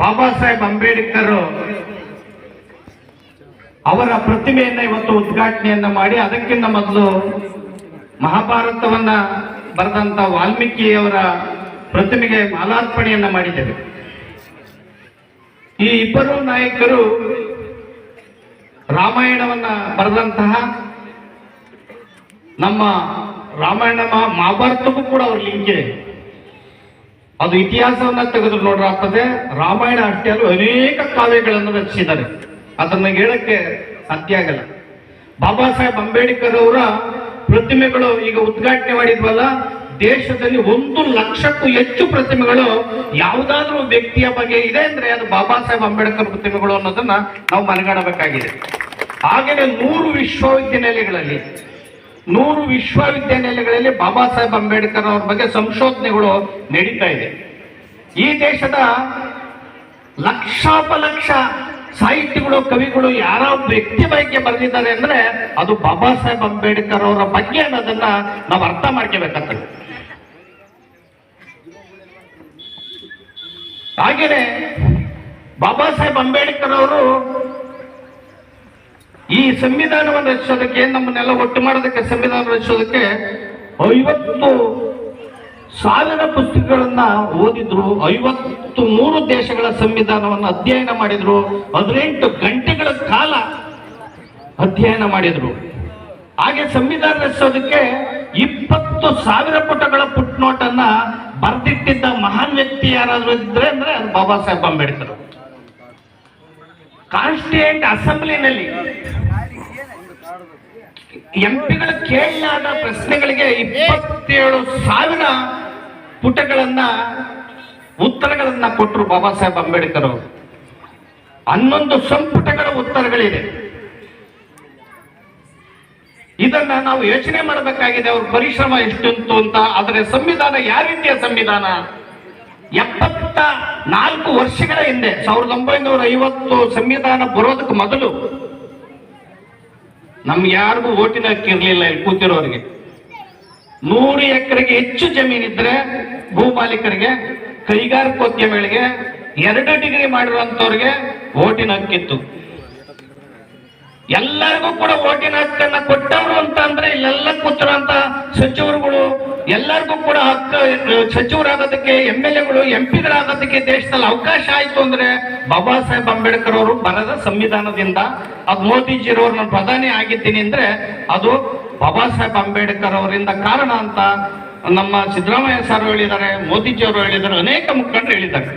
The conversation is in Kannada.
ಬಾಬಾ ಸಾಹೇಬ್ ಅಂಬೇಡ್ಕರ್ ಅವರ ಪ್ರತಿಮೆಯನ್ನ ಇವತ್ತು ಉದ್ಘಾಟನೆಯನ್ನ ಮಾಡಿ, ಅದಕ್ಕಿಂತ ಮೊದಲು ಮಹಾಭಾರತವನ್ನ ಬರೆದಂತ ವಾಲ್ಮೀಕಿಯವರ ಪ್ರತಿಮೆಗೆ ಮಾಲಾರ್ಪಣೆಯನ್ನ ಮಾಡಿದ್ದೇವೆ. ಈ ಇಬ್ಬರು ನಾಯಕರು ರಾಮಾಯಣವನ್ನ ಬರೆದಂತಹ, ನಮ್ಮ ರಾಮಾಯಣ ಮಹಾಭಾರತಕ್ಕೂ ಕೂಡ ಅವ್ರ ಲಿಂಕ್ ಇದೆ. ಅದು ಇತಿಹಾಸವನ್ನ ತೆಗೆದು ನೋಡ್ರಾಗ್ತದೆ. ರಾಮಾಯಣ ಅಷ್ಟೇ ಅಲ್ಲ, ಅನೇಕ ಕಾವ್ಯಗಳನ್ನು ರಚಿಸಿದ್ದಾರೆ. ಅದನ್ನ ಹೇಳಕ್ಕೆ ಸಾಧ್ಯ ಆಗಲ್ಲ. ಬಾಬಾ ಸಾಹೇಬ್ ಅಂಬೇಡ್ಕರ್ ಅವರ ಪ್ರತಿಮೆಗಳು ಈಗ ಉದ್ಘಾಟನೆ ಮಾಡಿದ್ವಲ್ಲ, ದೇಶದಲ್ಲಿ 1 ಲಕ್ಷಕ್ಕೂ ಹೆಚ್ಚು ಪ್ರತಿಮೆಗಳು ಯಾವುದಾದ್ರೂ ವ್ಯಕ್ತಿಯ ಬಗ್ಗೆ ಇದೆ ಅಂದ್ರೆ ಅದು ಬಾಬಾ ಸಾಹೇಬ್ ಅಂಬೇಡ್ಕರ್ ಪ್ರತಿಮೆಗಳು ಅನ್ನೋದನ್ನ ನಾವು ಮನಗಾಣಬೇಕಾಗಿದೆ. ಹಾಗೆಯೇ 100 ವಿಶ್ವವಿದ್ಯಾನಿಲಯಗಳಲ್ಲಿ ಬಾಬಾ ಸಾಹೇಬ್ ಅಂಬೇಡ್ಕರ್ ಅವ್ರ ಬಗ್ಗೆ ಸಂಶೋಧನೆಗಳು ನಡೀತಾ ಇದೆ. ಈ ದೇಶದ ಲಕ್ಷಾಪಲಕ್ಷ ಸಾಹಿತಿಗಳು, ಕವಿಗಳು ಯಾರ ವ್ಯಕ್ತಿ ಬಗ್ಗೆ ಬರೆದಿದ್ದಾರೆ ಅಂದ್ರೆ ಅದು ಬಾಬಾ ಸಾಹೇಬ್ ಅಂಬೇಡ್ಕರ್ ಅವರ ಬಗ್ಗೆ ಅನ್ನೋದನ್ನ ನಾವು ಅರ್ಥ ಮಾಡ್ಕೋಬೇಕಾಗ್ತದೆ. ಹಾಗೇನೆ ಬಾಬಾ ಸಾಹೇಬ್ ಅಂಬೇಡ್ಕರ್ ಅವರು ಈ ಸಂವಿಧಾನವನ್ನು ರಚಿಸೋದಕ್ಕೆ, ನಮ್ಮನ್ನೆಲ್ಲ ಒಟ್ಟು ಮಾಡೋದಕ್ಕೆ, ಸಂವಿಧಾನ ರಚಿಸೋದಕ್ಕೆ 50,000 ಪುಸ್ತಕಗಳನ್ನ ಓದಿದ್ರು. 53 ದೇಶಗಳ ಸಂವಿಧಾನವನ್ನು ಅಧ್ಯಯನ ಮಾಡಿದ್ರು. 18 ಗಂಟೆಗಳ ಕಾಲ ಅಧ್ಯಯನ ಮಾಡಿದ್ರು. ಹಾಗೆ ಸಂವಿಧಾನ ರಚಿಸೋದಕ್ಕೆ 20,000 ಪುಟಗಳ ಪುಟ್ನೋಟನ್ನ ಬರೆದಿಟ್ಟಿದ್ದ ಮಹಾನ್ ವ್ಯಕ್ತಿ ಯಾರಾದ್ರೂ ಇದ್ರೆ ಅಂದ್ರೆ ಅದು ಬಾಬಾ ಸಾಹೇಬ್ ಅಂಬೇಡ್ಕರ್. ಕಾನ್ಸ್ಟಿಟ್ಯೂಯೆಂಟ್ ಅಸೆಂಬ್ಲಿನಲ್ಲಿ ಎಂಪಿಗಳು ಕೇಳಲಾದ ಪ್ರಶ್ನೆಗಳಿಗೆ 27,000 ಪುಟಗಳನ್ನ ಉತ್ತರಗಳನ್ನ ಕೊಟ್ಟರು ಬಾಬಾ ಸಾಹೇಬ್ ಅಂಬೇಡ್ಕರ್ ಅವರು. 11 ಸಂಪುಟಗಳ ಉತ್ತರಗಳಿದೆ. ಇದನ್ನ ನಾವು ಯೋಚನೆ ಮಾಡಬೇಕಾಗಿದೆ, ಅವ್ರ ಪರಿಶ್ರಮ ಎಷ್ಟುಂಟು ಅಂತ. ಆದರೆ ಸಂವಿಧಾನ ಯಾವ ರೀತಿಯ ಸಂವಿಧಾನ? 74 ವರ್ಷಗಳ ಹಿಂದೆ 1950 ಸಂವಿಧಾನ ಬರೋದಕ್ಕೆ ಮೊದಲು ನಮ್ಗೆ ಯಾರಿಗೂ ಓಟಿನ ಹಕ್ಕು ಇರಲಿಲ್ಲ. ಇಲ್ಲಿ ಕೂತಿರೋರಿಗೆ 100 ಎಕರೆಗೆ ಹೆಚ್ಚು ಜಮೀನಿದ್ರೆ ಭೂಮಾಲೀಕರಿಗೆ, ಕೈಗಾರಿಕೋದ್ಯಮಿಗಳಿಗೆ, 2 ಡಿಗ್ರಿ ಮಾಡಿರುವಂತವ್ರಿಗೆ ಓಟಿನ ಹಕ್ಕಿತ್ತು. ಎಲ್ಲರಿಗೂ ಕೂಡ ಓಟಿನ ಹಕ್ಕನ್ನ ಕೊಟ್ಟವರು ಅಂತ ಅಂದ್ರೆ ಇಲ್ಲೆಲ್ಲ ಕೂತಿರುವಂತ ಸಚಿವರುಗಳು ಎಲ್ಲರಿಗೂ ಕೂಡ ಹಕ್ಕು, ಸಚಿವರಾಗೋದಕ್ಕೆ, MLAಗಳು, MP ಗಳಾಗೋದಕ್ಕೆ ದೇಶದಲ್ಲಿ ಅವಕಾಶ ಆಯ್ತು ಅಂದ್ರೆ ಬಾಬಾ ಸಾಹೇಬ್ ಅಂಬೇಡ್ಕರ್ ಅವರು ಬರೆದ ಸಂವಿಧಾನದಿಂದ. ಅದು ಮೋದಿಜಿರವ್ರು ನಾನು ಪ್ರಧಾನಿ ಆಗಿದ್ದೀನಿ ಅಂದ್ರೆ ಅದು ಬಾಬಾ ಸಾಹೇಬ್ ಅಂಬೇಡ್ಕರ್ ಅವರಿಂದ ಕಾರಣ ಅಂತ ನಮ್ಮ ಸಿದ್ದರಾಮಯ್ಯ ಸರ್ ಹೇಳಿದ್ದಾರೆ, ಮೋದಿಜಿ ಅವರು ಹೇಳಿದ್ದಾರೆ, ಅನೇಕ ಮುಖಂಡರು ಹೇಳಿದ್ದಾರೆ.